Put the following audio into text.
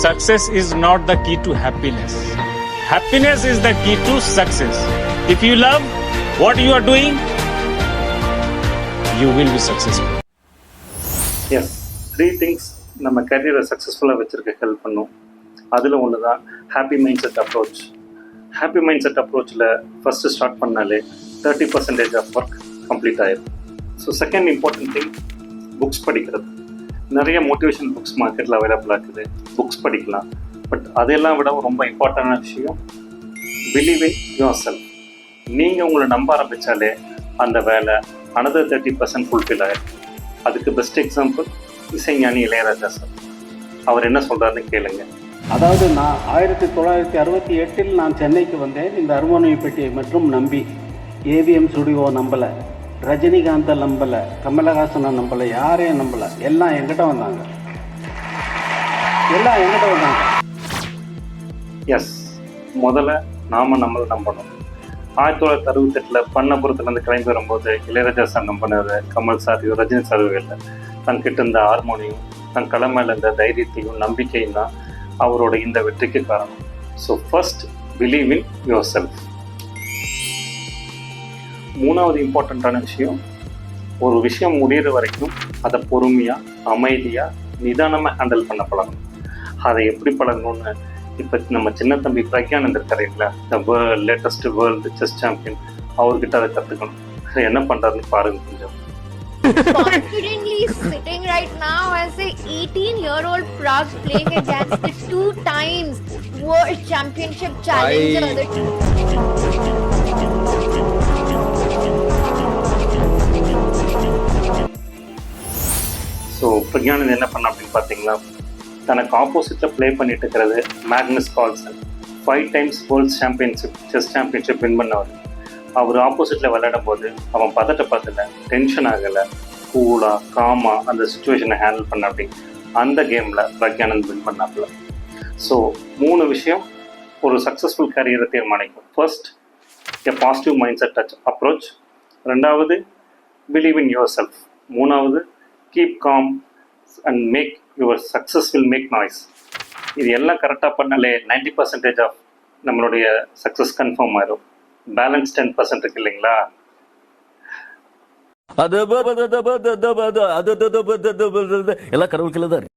success is not the key to happiness. Happiness is the key to success. If you love what you are doing, you will be successful. Yes, 3 things நம்ம கரியரை சக்ஸஸ்ஃபுல்லாக வச்சுருக்க help பண்ணும். அதில் ஒன்று தான் happy mindset approach. Happy mindset அப்ரோச்சில் first start பண்ணாலே 30% of work complete ஆகிடும். So second important thing, books படிக்கிறது. நிறைய மோட்டிவேஷன் புக்ஸ் மார்க்கெட்டில் அவைலபிளாக இருக்குது, புக்ஸ் படிக்கலாம். பட் அதெல்லாம் விட ரொம்ப இம்பார்ட்டண்டான விஷயம், பிலீவ் இன் யுவர் செல்ஃப். நீங்கள் உங்களை நம்ப ஆரம்பித்தாலே அந்த வேலை அனதர் 30% ஃபுல்ஃபில் ஆகிடும். அதுக்கு பெஸ்ட் எக்ஸாம்பிள் இசைஞானி இளையராஜா சார். அவர் என்ன சொல்கிறாருன்னு கேளுங்க. அதாவது நான் 1968 நான் சென்னைக்கு வந்தேன். இந்த ஹார்மோனியம் பெட்டியை மற்றும் நம்பி ஏவிஎம் ஸ்டுடியோ நம்பலை, ரஜினிகாந்தை நம்பலை, கமலஹாசனை நம்பலை, யாரையும் நம்பலை. எல்லாம் என்கிட்ட வந்தாங்க. எஸ், முதல்ல நாம் நம்மளை நம்பணும். 1968 பண்ணபுரத்துலேருந்து கிளம்பி வரும்போது இளையராஜா சார் நம்பினார், கமல் சார், ரஜினி சார் இல்லை. தன்கிட்ட இருந்த ஹார்மோனியம், தன் கடமையில் இருந்த தைரியத்தையும் நம்பிக்கையும் தான் அவரோட இந்த வெற்றிக்கு காரணம். So first believe in your self. மூணாவது இம்பார்ட்டண்ட்டான விஷயம், ஒரு விஷயம் முடிகிற வரைக்கும் அதை பொறுமையாக, அமைதியாக, நிதானமாக ஹேண்டில் பண்ண பழகணும். அதை எப்படி பழகணும்னு இப்போ நம்ம சின்ன தம்பி பிரக்யானந்த் இருக்காரு இல்லைங்களா, the latest world chess champion, அவர்கிட்ட அதை கற்றுக்கணும். என்ன பண்ணுறாருன்னு பாருங்க கொஞ்சம். Confidently sitting right now as a 18-year-old Prag playing against the 2 times world championship challenger. So Praggnanandhaa என்ன பண்ண அப்படின்னு பார்த்தீங்கன்னா, தனக்கு ஆப்போசிட்டில் ப்ளே பண்ணிட்டு இருக்கிறது Magnus Carlsen, 5 times world championship chess championship win பண்ணவர். அவர் ஆப்போசிட்டில் விளையாடும் போது அவன் பதட்டப்படலை, டென்ஷன் ஆகலை, கூலாக காமாக அந்த சுச்சுவேஷனை ஹேண்டில் பண்ண அப்படி அந்த கேமில் பிரக்யானந்த் வின் பண்ணாப்புல. ஸோ 3 விஷயம் ஒரு சக்ஸஸ்ஃபுல் கரியரை தீர்மானிக்கும். First, a positive mindset touch approach. 2வது, பிலீவ் இன் யுவர் செல்ஃப். 3வது, keep calm and make your success will make noise. இது எல்லாம் கரெக்டாக பண்ணாலே 90% ஆஃப் நம்மளுடைய சக்ஸஸ் கன்ஃபார்ம் ஆயிடும். பேலன்ஸ் 10% இருக்கு இல்லைங்களா? எல்லாம் கடவுளுக்குள்ள தான்.